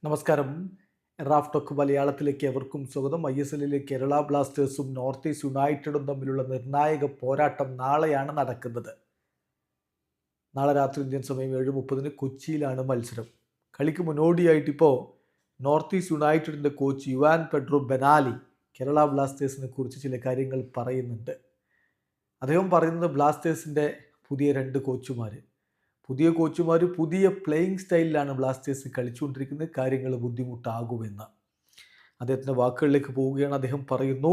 നമസ്കാരം. Raf talk മലയാളത്തിലേക്ക് എവർക്കും സ്വാഗതം. ISLലെ കേരള ബ്ലാസ്റ്റേഴ്സും നോർത്ത് ഈസ്റ്റ് യുണൈറ്റഡും തമ്മിലുള്ള നിർണായക പോരാട്ടം നാളെയാണ് നടക്കുന്നത്. നാളെ രാത്രി ഇന്ത്യൻ സമയം 7:30 കൊച്ചിയിലാണ് മത്സരം. കളിക്ക് മുന്നോടിയായിട്ട് ഇപ്പോൾ നോർത്ത് ഈസ്റ്റ് യുണൈറ്റഡിൻ്റെ coach Juan Pedro Benali Kerala ബ്ലാസ്റ്റേഴ്സിനെ കുറിച്ച് ചില കാര്യങ്ങൾ പറയുന്നുണ്ട്. അദ്ദേഹം പറയുന്നത് ബ്ലാസ്റ്റേഴ്സിൻ്റെ പുതിയ 2 കോച്ചുമാർ പുതിയ പ്ലേയിങ് സ്റ്റൈലിലാണ് ബ്ലാസ്റ്റേഴ്സ് കളിച്ചുകൊണ്ടിരിക്കുന്നത്, കാര്യങ്ങൾ ബുദ്ധിമുട്ടാകുമെന്ന്. അദ്ദേഹത്തിൻ്റെ വാക്കുകളിലേക്ക് പോവുകയാണ്. അദ്ദേഹം പറയുന്നു,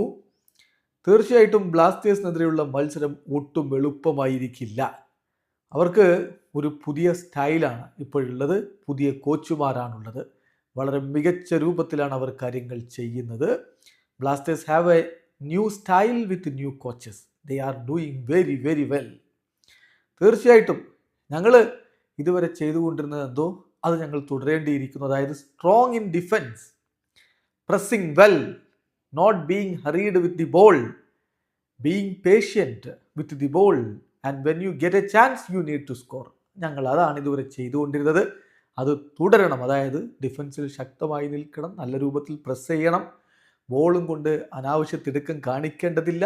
തീർച്ചയായിട്ടും ബ്ലാസ്റ്റേഴ്സിനെതിരെയുള്ള മത്സരം ഒട്ടും എളുപ്പമായിരിക്കില്ല. അവർക്ക് ഒരു പുതിയ സ്റ്റൈലാണ് ഇപ്പോഴുള്ളത്, പുതിയ കോച്ചുമാരാണുള്ളത്, വളരെ മികച്ച രൂപത്തിലാണ് അവർ കാര്യങ്ങൾ ചെയ്യുന്നത്. Blasters have a new style with new coaches. They are doing very very well. തീർച്ചയായിട്ടും ഞങ്ങൾ ഇതുവരെ ചെയ്തുകൊണ്ടിരുന്നത് എന്തോ അത് ഞങ്ങൾ തുടരേണ്ടിയിരിക്കുന്നു. അതായത് strong in defence, pressing well, not being hurried with the ball, being patient with the ball, and when you get a chance you need to score. ഞങ്ങൾ അതാണ് ഇതുവരെ ചെയ്തുകൊണ്ടിരുന്നത്, അത് തുടരണം. അതായത് ഡിഫൻസിൽ ശക്തമായി നിൽക്കണം, നല്ല രൂപത്തിൽ പ്രസ് ചെയ്യണം, ബോളും കൊണ്ട് അനാവശ്യ തിടുക്കം കാണിക്കേണ്ടതില്ല,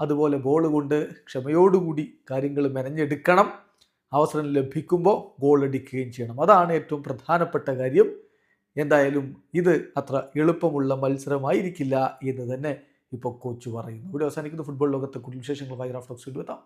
അതുപോലെ ബോൾ കൊണ്ട് ക്ഷമയോടുകൂടി കാര്യങ്ങൾ മെനഞ്ഞെടുക്കണം, അവസരം ലഭിക്കുമ്പോൾ ഗോൾ അടിക്കുകയും ചെയ്യണം. അതാണ് ഏറ്റവും പ്രധാനപ്പെട്ട കാര്യം. എന്തായാലും ഇത് അത്ര എളുപ്പമുള്ള മത്സരമായിരിക്കില്ല എന്ന് തന്നെ ഇപ്പോൾ കോച്ച് പറയുന്നു. ഇവിടെ അവസാനിക്കുന്ന ഫുട്ബോൾ ലോകത്തെ കൂടുതൽ വിശേഷങ്ങളുമായി റാഫ് ടോക്സ് എത്താം.